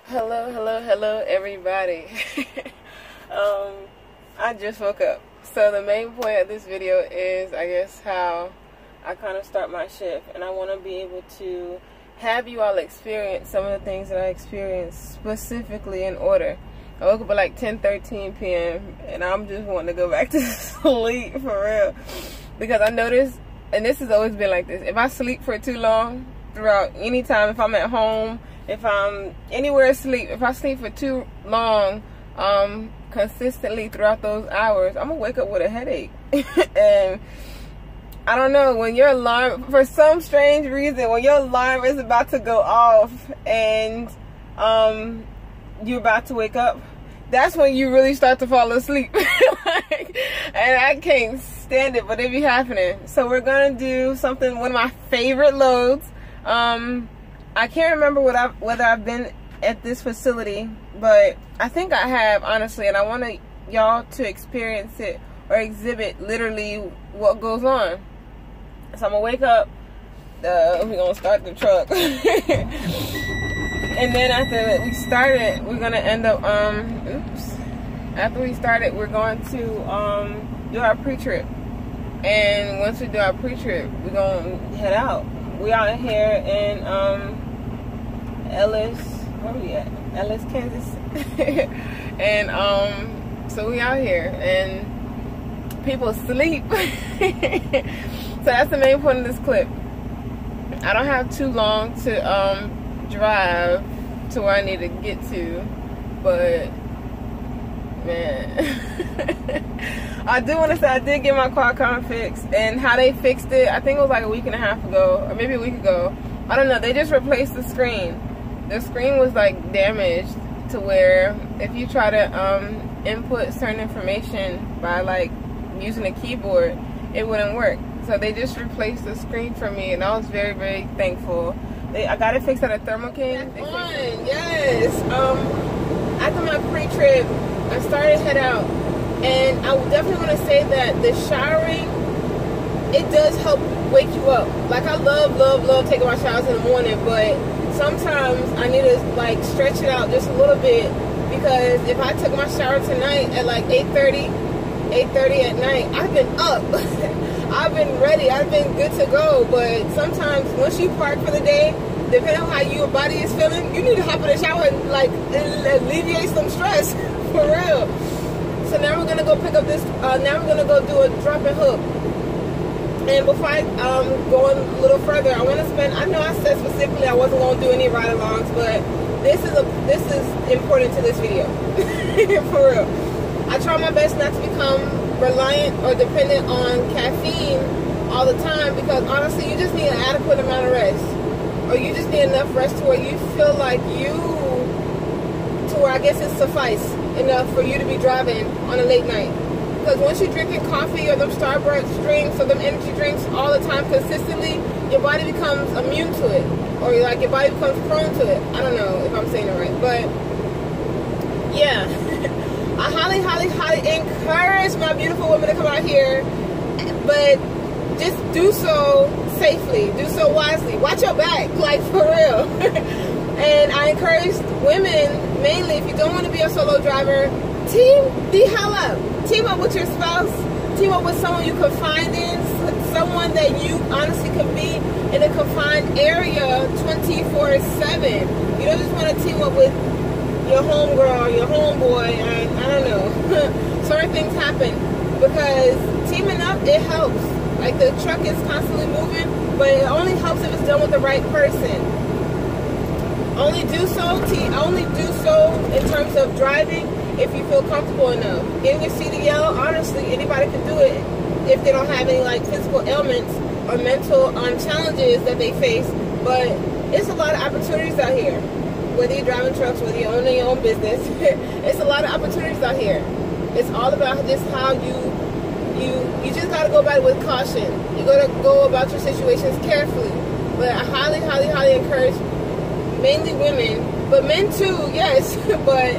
Hello, hello, hello, everybody. I just woke up. So the main point of this video is, I guess, how I kind of start my shift. And I want to be able to have you all experience some of the things that I experienced specifically in order. I woke up at like 10:13 p.m. and I'm just wanting to go back to sleep for real. Because I noticed, and this has always been like this, if I sleep for too long throughout any time, if I'm at home, if I'm anywhere asleep, if I sleep for too long, consistently throughout those hours, I'm gonna wake up with a headache. And I don't know, when your alarm, for some strange reason, when your alarm is about to go off and you're about to wake up, that's when you really start to fall asleep. And I can't stand it, but it be happening. So we're gonna do something, one of my favorite loads. I can't remember whether I've been at this facility, but I think I have, honestly, and I want y'all to experience it or exhibit literally what goes on. So I'm gonna wake up, we're gonna start the truck. And then after we start it, we're gonna end up, after we start it, we're going to do our pre-trip. And once we do our pre-trip, we're gonna head out. We out here in Ellis, where we at? Ellis, Kansas. And so we out here and people sleep. So that's the main point of this clip. I don't have too long to drive to where I need to get to, but man, I do want to say I did get my quad con fixed, and how they fixed it, I think it was like a week and a half ago, or maybe a week ago. I don't know, they just replaced the screen. The screen was like damaged to where if you try to input certain information by like using a keyboard, it wouldn't work. So they just replaced the screen for me, and I was very, very thankful. I got it fixed at a Thermo King. Yes. After my pre-trip, I started to head out, and I definitely want to say that the showering, it does help wake you up. Like, I love taking my showers in the morning, but sometimes I need to like stretch it out just a little bit, because if I took my shower tonight at like 8:30 at night, I've been up. I've been ready, I've been good to go. But sometimes once you park for the day, depending on how your body is feeling, you need to hop in the shower and like alleviate some stress. For real. So now we're gonna go pick up this, now we're gonna go do a drop and hook. And before I go a little further, I want to spend, I know I said specifically I wasn't going to do any ride-alongs, but this is important to this video. For real. I try my best not to become reliant or dependent on caffeine all the time, because honestly, you just need an adequate amount of rest. Or you just need enough rest to where you feel like to where I guess it's suffice enough for you to be driving on a late night. Because once you're drinking coffee or them Starbucks drinks or them energy drinks all the time consistently, your body becomes immune to it. Or like your body becomes prone to it. I don't know if I'm saying it right. But yeah, I highly encourage my beautiful women to come out here. But just do so safely. Do so wisely. Watch your back, like for real. And I encourage women, mainly, if you don't want to be a solo driver, team the hell up. Team up with your spouse. Team up with someone you confide in. Someone that you honestly could be in a confined area 24/7. You don't just want to team up with your homegirl, your homeboy, and I don't know. Certain things happen. Because teaming up, it helps. Like the truck is constantly moving, but it only helps if it's done with the right person. Only do so in terms of driving if you feel comfortable enough. Getting your CDL, honestly, anybody can do it if they don't have any like physical ailments or mental challenges that they face. But it's a lot of opportunities out here. Whether you're driving trucks, whether you're owning your own business, it's a lot of opportunities out here. It's all about just how you just gotta go about it with caution. You gotta go about your situations carefully. But I highly encourage mainly women, but men too, yes. But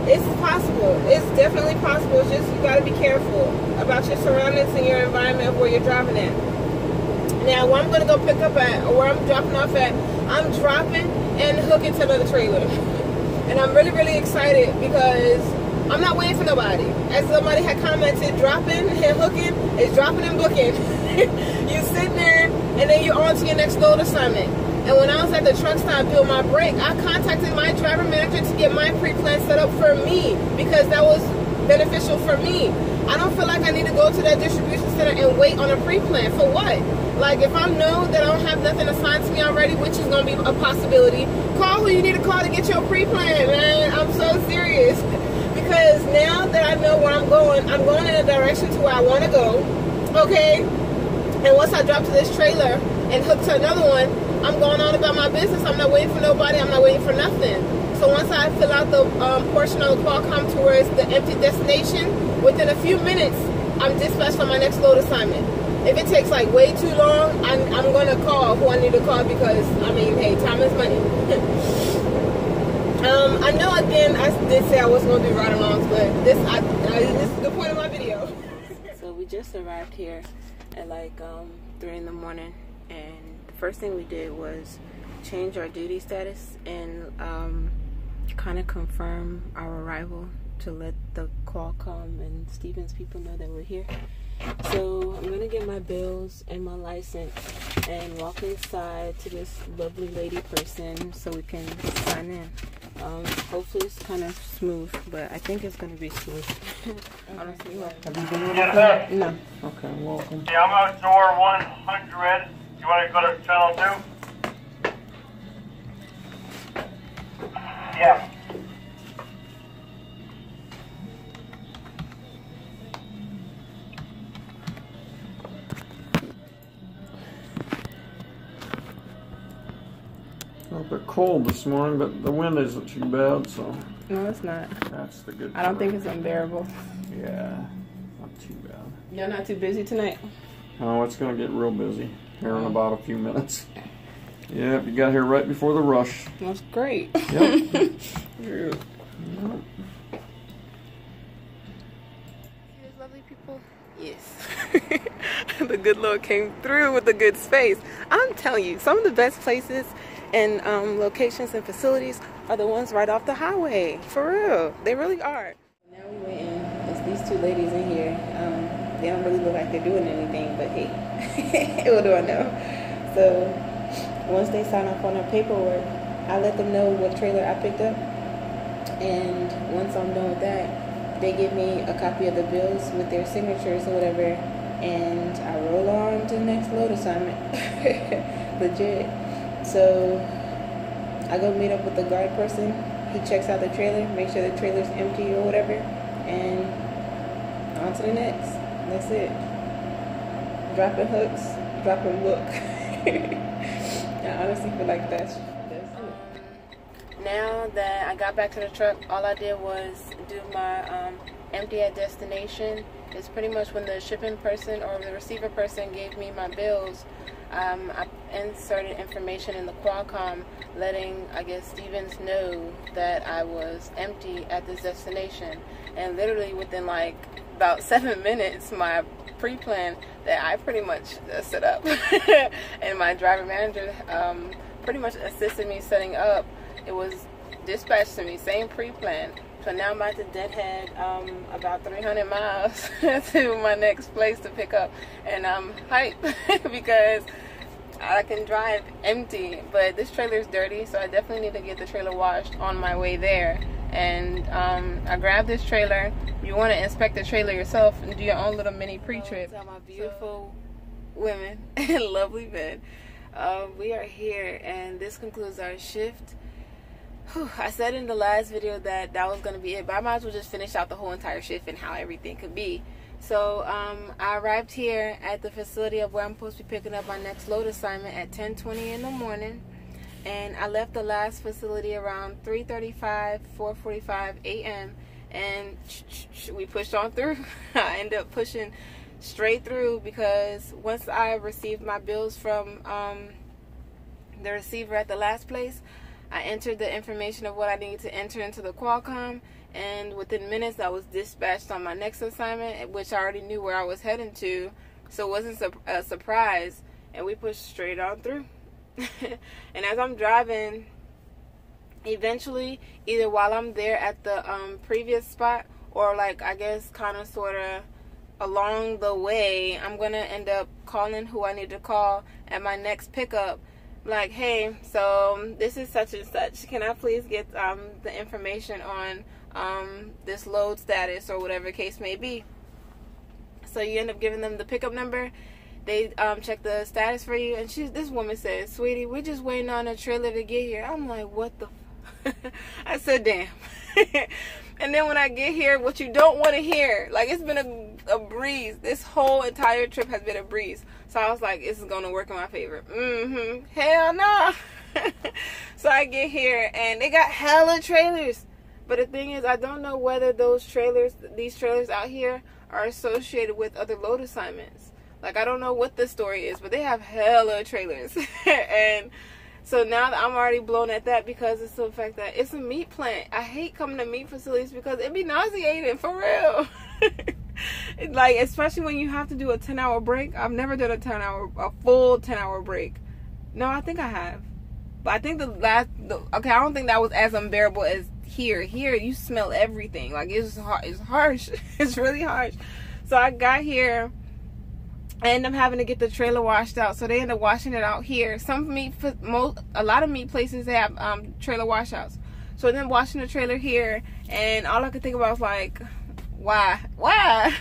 it's possible. It's definitely possible. It's just you gotta be careful about your surroundings and your environment of where you're driving at. Now, where I'm gonna go pick up at, or where I'm dropping off at, I'm dropping and hooking to another trailer. And I'm really, really excited because I'm not waiting for nobody. As somebody had commented, dropping and hooking is dropping and booking. You sitting there and then you're on to your next load assignment. And when I was at the truck stop doing my break, I contacted my driver manager to get my pre-plan set up for me because that was beneficial for me. I don't feel like I need to go to that distribution center and wait on a pre-plan. For what? Like, if I know that I don't have nothing assigned to me already, which is going to be a possibility, call who you need to call to get your pre-plan, man. I'm so serious. Because now that I know where I'm going in a direction to where I want to go, okay? And once I drop to this trailer and hook to another one, I'm going on about my business. I'm not waiting for nobody. I'm not waiting for nothing. So once I fill out the portion of the Qualcomm towards the empty destination, within a few minutes, I'm dispatched on my next load assignment. If it takes like way too long, I'm going to call who I need to call because, I mean, hey, time is money. I know, again, I did say I wasn't going to do ride-alongs, but this is the point of my video. So we just arrived here at like 3 in the morning, and the first thing we did was change our duty status and kind of confirm our arrival to let the Qualcomm and Stevens people know that we're here. So I'm gonna get my bills and my license and walk inside to this lovely lady person so we can sign in. Hopefully it's kind of smooth, but I think it's gonna be smooth. Honestly, have you been with us? No. Okay, welcome. Yeah, I'm on door 100. You want to go to channel 2? Yeah. A bit cold this morning, but the wind isn't too bad, so. No, it's not. That's the good part. I don't think it's unbearable. Yeah, not too bad. You're not too busy tonight? Oh, it's going to get real busy here in about a few minutes. Yeah, you got here right before the rush. That's great. Yep. Yep. Yep. These lovely people. Yes. The good Lord came through with a good space. I'm telling you, some of the best places and locations and facilities are the ones right off the highway. For real. They really are. Now we waiting. It's these two ladies in here. They don't really look like they're doing anything, but hey, what do I know? So once they sign off on their paperwork, I let them know what trailer I picked up. And once I'm done with that, they give me a copy of the bills with their signatures or whatever, and I roll on to the next load assignment. Legit. So I go meet up with the guard person. He checks out the trailer, make sure the trailer's empty or whatever, and on to the next. That's it. Dropping hooks, dropping book. I honestly feel like that's it. Now that I got back to the truck, all I did was do my empty at destination. It's pretty much when the shipping person or the receiver person gave me my bills, I inserted information in the Qualcomm letting, I guess, Stevens know that I was empty at this destination. And literally within like about 7 minutes, my pre-plan that I pretty much set up and my driver manager pretty much assisted me setting up. It was dispatched to me, same pre-plan. So now I'm about to deadhead about 300 miles to my next place to pick up, and I'm hyped because I can drive empty, but this trailer is dirty, so I definitely need to get the trailer washed on my way there. And I grabbed this trailer. You want to inspect the trailer yourself and do your own little mini pre-trip. So my beautiful women and lovely men, we are here, and this concludes our shift. I said in the last video that was going to be it, but I might as well just finish out the whole entire shift and how everything could be. So I arrived here at the facility of where I'm supposed to be picking up my next load assignment at 10:20 in the morning. And I left the last facility around 3:35, 4:45 a.m. And we pushed on through. I ended up pushing straight through because once I received my bills from the receiver at the last place, I entered the information of what I needed to enter into the Qualcomm, and within minutes I was dispatched on my next assignment, which I already knew where I was heading to, so it wasn't a surprise, and we pushed straight on through. And as I'm driving, eventually, either while I'm there at the previous spot, or like, I guess kind of sort of along the way, I'm gonna end up calling who I need to call at my next pickup. Like, hey, so this is such and such. Can I please get the information on this load status or whatever the case may be? So you end up giving them the pickup number. They check the status for you, and this woman says, "Sweetie, we're just waiting on a trailer to get here." I'm like, what the I said, damn. And then when I get here, what you don't want to hear, like, it's been a breeze. This whole entire trip has been a breeze. So I was like, this is going to work in my favor. Hell no. So I get here, and they got hella trailers. But the thing is, I don't know whether these trailers out here are associated with other load assignments. Like, I don't know what the story is, but they have hella trailers. And so now that I'm already blown at that, because it's the fact that it's a meat plant. I hate coming to meat facilities because it be nauseating, for real. Like, especially when you have to do a 10-hour break. I've never done a full 10-hour break. No, I think I have. But I think okay, I don't think that was as unbearable as here. Here, you smell everything. Like, it's harsh. It's really harsh. So I got here, I end up having to get the trailer washed out. So they end up washing it out here. A lot of meat places, they have trailer washouts. So then washing the trailer here, and all I could think about was like, why?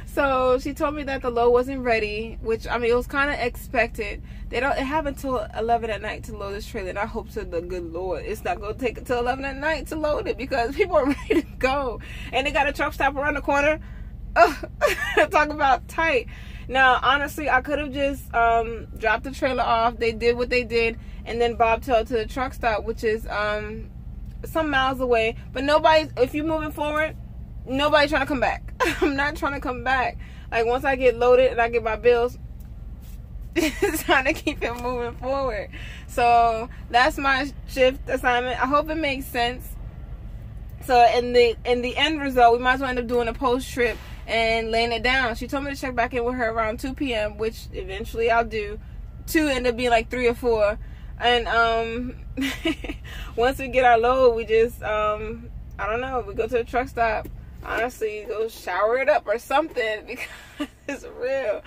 So she told me that the load wasn't ready, which, I mean, it was kind of expected. It happened until 11 at night to load this trailer, and I hope to the good Lord it's not going to take until 11 at night to load it, because people are ready to go. And they got a truck stop around the corner. Talk about tight. Now, honestly, I could have just dropped the trailer off. They did what they did, and then bobtailed to the truck stop, which is some miles away. But if you're moving forward, nobody's trying to come back. I'm not trying to come back. Like, once I get loaded and I get my bills, it's trying to keep it moving forward. So that's my shift assignment. I hope it makes sense. So in the end result, we might as well end up doing a post trip and laying it down. She told me to check back in with her around 2 p.m., which eventually I'll do. 2 end up being like 3 or 4. And once we get our load, we just I don't know, we go to the truck stop. Honestly, go shower it up or something, because it's real.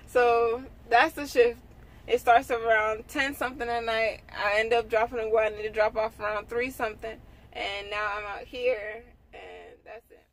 So that's the shift. It starts around 10 something at night. I end up dropping it where I need to drop off around 3 something. And now I'm out here, and that's it.